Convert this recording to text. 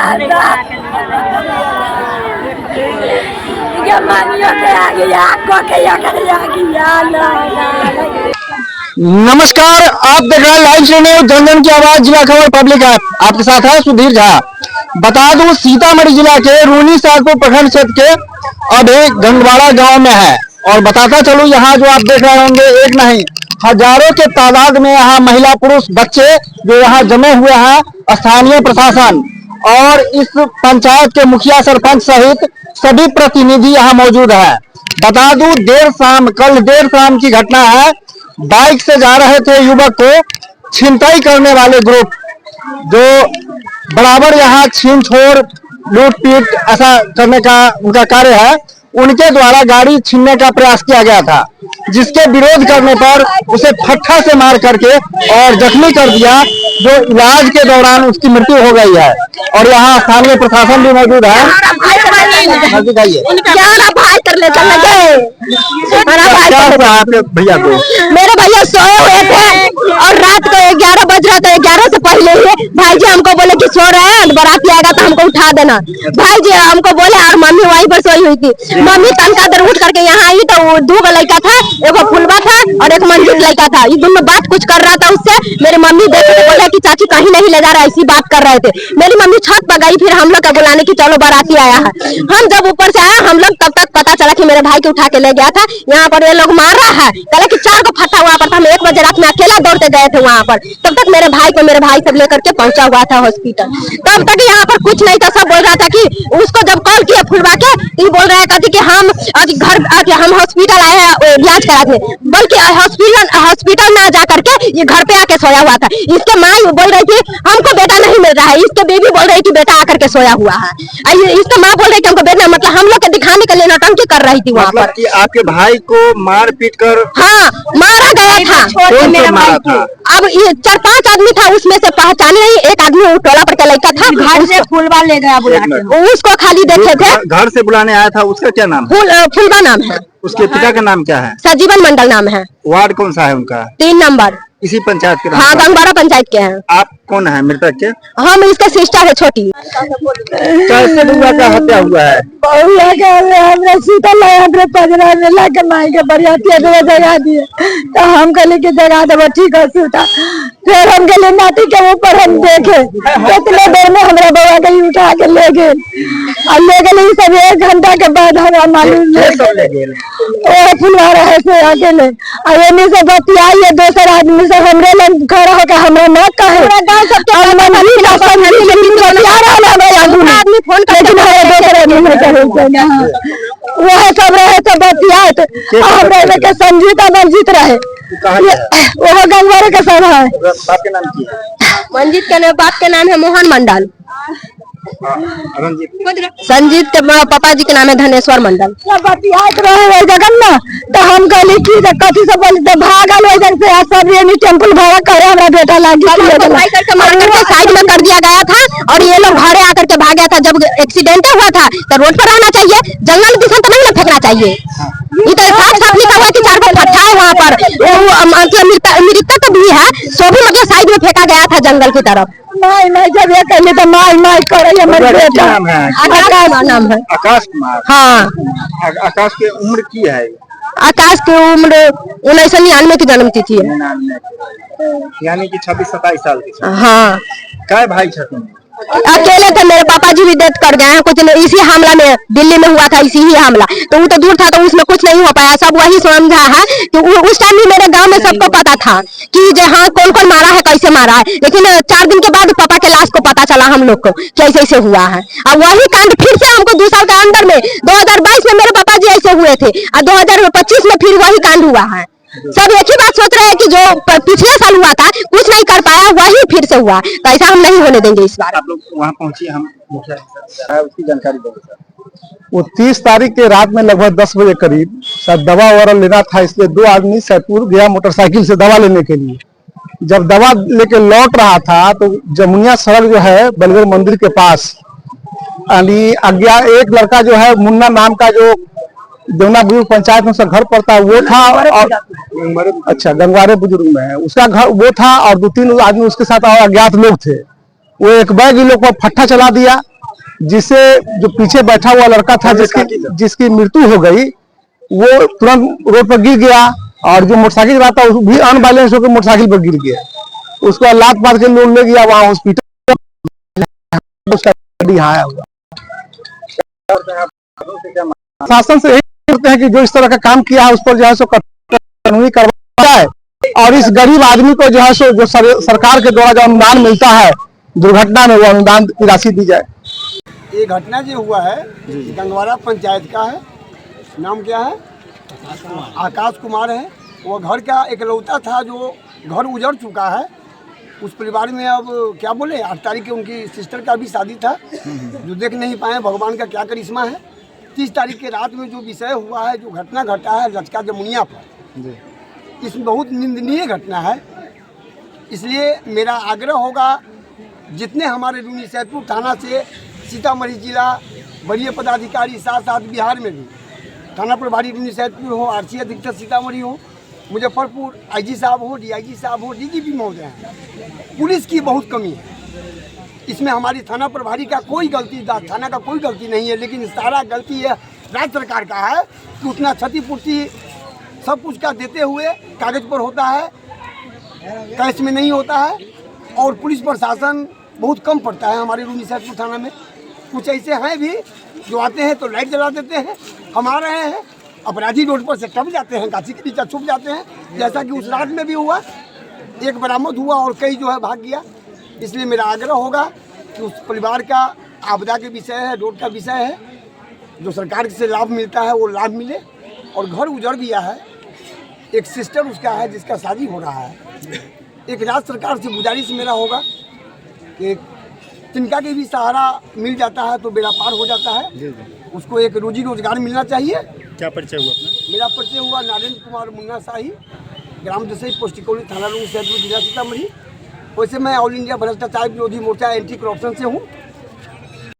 नमस्कार, आप देख रहे हैं लाइव न्यूज जन की आवाज जिला खबर पब्लिक ऐप। आपके साथ है सुधीर झा। बता दूं, सीतामढ़ी जिला के रूनी साहपुर प्रखंड क्षेत्र के अभी गंगवाड़ा गांव में है। और बताता चलूं, यहाँ जो आप देख रहे होंगे एक नहीं हजारों के तादाद में यहाँ महिला पुरुष बच्चे जो यहाँ जमे हुए हैं। स्थानीय प्रशासन और इस पंचायत के मुखिया सरपंच सहित सभी प्रतिनिधि यहाँ मौजूद है। बता दूं, कल देर शाम की घटना है। बाइक से जा रहे थे युवक को छिनताई करने वाले ग्रुप जो बराबर यहाँ छीन छोड़ लूट पीट ऐसा करने का उनका कार्य है, उनके द्वारा गाड़ी छीनने का प्रयास किया गया था, जिसके विरोध करने पर उसे फट्टा से मार करके और जख्मी कर दिया, जो इलाज के दौरान उसकी मृत्यु हो गई है। और यहाँ स्थानीय प्रशासन भी मौजूद है। आपके भैया को मेरे भैया सोए हुए थे और रात को 11 बज रहा था। 11 से पहले ही भाई जी हमको बोले कि सो रहे हैं, बाराती आएगा तो हमको उठा देना। भाई जी हमको बोले और मम्मी वहीं पर सोई हुई थी। मम्मी तनका देर उठ करके यहाँ आई तो 2 लड़का था, एक फुलवा था और एक मंजिल लड़का था। ये दोनों बात कुछ कर रहा था उससे। मेरी मम्मी देख के बोले कि चाची कहीं नहीं ले जा रहा, ऐसी बात कर रहे थे। मेरी मम्मी छत पर गई, फिर हम लोग का बुलाने की चलो बाराती आया है। हम जब ऊपर से आया, हम लोग तब तक पता चला कि मेरे भाई को उठा के ले गया था। यहाँ पर ये लोग मार रहा है, कहे कि 4 को फटा वहाँ पर था। हम 1 बजे रात में अकेला दौड़ते गए थे वहाँ पर। तब तक मेरे भाई सब लेकर के पहुंचा हुआ था हॉस्पिटल। तब तक यहाँ पर कुछ नहीं था। सब बोल रहा था कि उसको जब कॉल किया फुलवा के, ये बोल रहा है कि हम हम हॉस्पिटल आए हैं इलाज कराने, बल्कि हॉस्पिटल ना जा करके ये घर पे आके सोया हुआ था। इसके माँ बोल रही थी हमको बेटा नहीं मिल रहा है, इसके बेबी बोल रही थी बेटा आकर के सोया हुआ है। इसका माँ बोल रही थी हमको बेटा, मतलब हम लोग के दिखाने के लिए नौटंकी कर रही थी वहाँ पर। आपके भाई को मार पीट कर हाँ मारा गया था। अब ये 4-5 आदमी था, उसमें से पहचाने नहीं। एक आदमी टोला पर का लड़का था, घर से फुलवा ले गया उसको खाली देखे थे। घर से बुलाने आया था, उसका क्या नाम? फुलवा नाम है। उसके पिता का नाम क्या है? सजीवन मंडल नाम है। वार्ड कौन सा है उनका? 3 नंबर। इसी पंचायत के? हाँ, गंगवाड़ा पंचायत के हैं। आप कौन है मृतक के? हम इसका सिस्टर है छोटी। कैसे बुआ का हत्या हुआ है? जगह दिए तो हम कहले की जगह देव ठीक है सूता। फिर हम गए नाटी के ऊपर, हम देखे कितने देर में हमारा बउआ के उठा के ले गए और ले गए। सब 1 घंटा के बाद हमारा मालूम फुलवा रहे थे अकेले। से बतियाइए दोसर आदमी से हमरे लोग खड़ा होकर हमारा मत कहे। वह सब रहे तो बतियाए के संजीता मंजित रहे। वो गंगवाड़े का सब है। बाप के नाम की है? मंजित के बाप के नाम है मोहन मंडल। संजीत के पापा जी के नाम है धनेश्वर मंडल। रहे जगन ना तो हम कहली की कथी से बोलते भागल हो से सब ये टेम्पल भाड़ा करे हमारा बेटा लागी साइड में कर दिया गया था और ये लोग घरे आकर के भाग गया था। जब एक्सीडेंट हुआ था तो रोड पर रहना चाहिए, जंगल दिशा तो नहीं ना फेंकना चाहिए। इधर साफ लिखा हुआ कि 4 को फट्टा है वहाँ पर, मृतक भी है, सो भी मतलब साइड में फेंका गया था जंगल की तरफ। नहीं जब ये कहले तो माई करे हमारे बेटा। आकाश नाम है। आकाश कुमार। हाँ। आकाश की उम्र की है? आकाश की उम्र 1999 की जन्म तिथि है, यानी कि 26-27 साल की। हाँ। क्या भाई छठे? अकेले थे। मेरे पापा जी भी डेथ कर गए हैं कुछ नहीं, इसी हमला में दिल्ली में हुआ था, इसी ही हमला। तो वो तो दूर था तो उसमें कुछ नहीं हो पाया। सब वही समझा है कि उस टाइम भी मेरे गांव में सबको पता था कि हाँ कौन कौन मारा है, कैसे मारा है। लेकिन 4 दिन के बाद पापा के लाश को पता चला हम लोग को कैसे ऐसे हुआ है। और वही कांड फिर से हमको 2 साल के अंदर में 2022 में मेरे पापा जी ऐसे हुए थे और 2025 में फिर वही कांड हुआ है। सब एक ही बात सोच रहे हैं कि जो पिछले साल हुआ था कुछ नहीं कर पाया, वही फिर से हुआ। तो ऐसा हम नहीं होने देंगे इस बार। आप लोग वहाँ पहुँचिए, हम उसकी जानकारी देंगे सर। वो 30 तारीख के रात में लगभग 10 बजे करीब शायद दवा वगैरह लेना था, इसलिए 2 आदमी सैदपुर गया मोटरसाइकिल से दवा लेने के लिए। जब दवा लेके लौट रहा था तो जमुनिया सड़क जो है बलगढ़ मंदिर के पास एक लड़का जो है मुन्ना नाम का, जो देवना बुजुर्ग पंचायत में उसका घर पड़ता है, वो था। और अच्छा, गंगवाड़े बुजुर्ग में है उसका घर, वो था। और 2-3 आदमी उसके साथ और अज्ञात लोग थे। वो एक बैग इन लोग को फट्टा चला दिया जिससे जो पीछे बैठा हुआ लड़का था जिसकी मृत्यु हो गई, वो तुरंत रोड पर गिर गया और जो मोटरसाइकिल रहा था वो भी अनबैलेंस होकर मोटरसाइकिल पर गिर गया। उसको लात मार के लोग ले गया वहां हॉस्पिटल, उसका यहाँ आया हुआ। शासन से यही करते हैं कि जो इस तरह का काम किया है उस पर जो है सो कानूनी कार्रवाई जाए और इस गरीब आदमी को जो है सो जो सरकार के द्वारा जो अनुदान मिलता है दुर्घटना में, वो अनुदान की राशि दी जाए। ये घटना जो हुआ है गंगवाड़ा पंचायत का है। नाम क्या है? आकाश कुमार है। वो घर का इकलौता था जो घर उजड़ चुका है। उस परिवार में अब क्या बोले, 8 तारीख के उनकी सिस्टर का भी शादी था जो देख नहीं पाए। भगवान का क्या करिश्मा है। 30 तारीख के रात में जो विषय हुआ है, जो घटना घटा है लचका जमुनिया पर, इसमें बहुत निंदनीय घटना है। इसलिए मेरा आग्रह होगा जितने हमारे रूनी सैदपुर थाना से सीतामढ़ी जिला वरीय पदाधिकारी, साथ साथ बिहार में भी थाना प्रभारी रूनी सैदपुर हो, आरक्षी अधीक्षक सीतामढ़ी हो, मुजफ्फरपुर आईजी साहब हो, डीआईजी साहब हो, डीजीपी महोदय हैं, पुलिस की बहुत कमी है। इसमें हमारी थाना प्रभारी का कोई गलती, थाना का कोई गलती नहीं है, लेकिन सारा गलती है राज्य सरकार का है कि उतना क्षतिपूर्ति सब कुछ का देते हुए कागज पर होता है, कैश में नहीं होता है। और पुलिस प्रशासन बहुत कम पड़ता है हमारे रूनी सैदपुर थाना में। कुछ ऐसे हैं भी जो आते हैं तो लाइट जला देते हैं, हम आ रहे हैं, अपराधी रोड पर से टप जाते हैं, गाछी के नीचे छुप जाते हैं, जैसा कि उस रात में भी हुआ। एक बरामद हुआ और कई जो है भाग गया। इसलिए मेरा आग्रह होगा कि उस परिवार का आपदा के विषय है, रोड का विषय है, जो सरकार से लाभ मिलता है वो लाभ मिले। और घर उजड़ गया है, एक सिस्टर उसका है जिसका शादी हो रहा है। एक राज्य सरकार से गुजारिश मेरा होगा कि तिनका के भी सहारा मिल जाता है तो बेड़ा पार हो जाता है। उसको एक रोजी रोजगार मिलना चाहिए। क्या परिचय हुआ अपना? मेरा परिचय हुआ नरेंद्र कुमार मुन्ना शाही, ग्राम दसई, पोस्ट कॉलोनी, थाना रूनी सैदपुर, जिला सीतामढ़ी। वैसे मैं ऑल इंडिया भ्रष्टाचार विरोधी मोर्चा एंटी करप्शन से हूँ।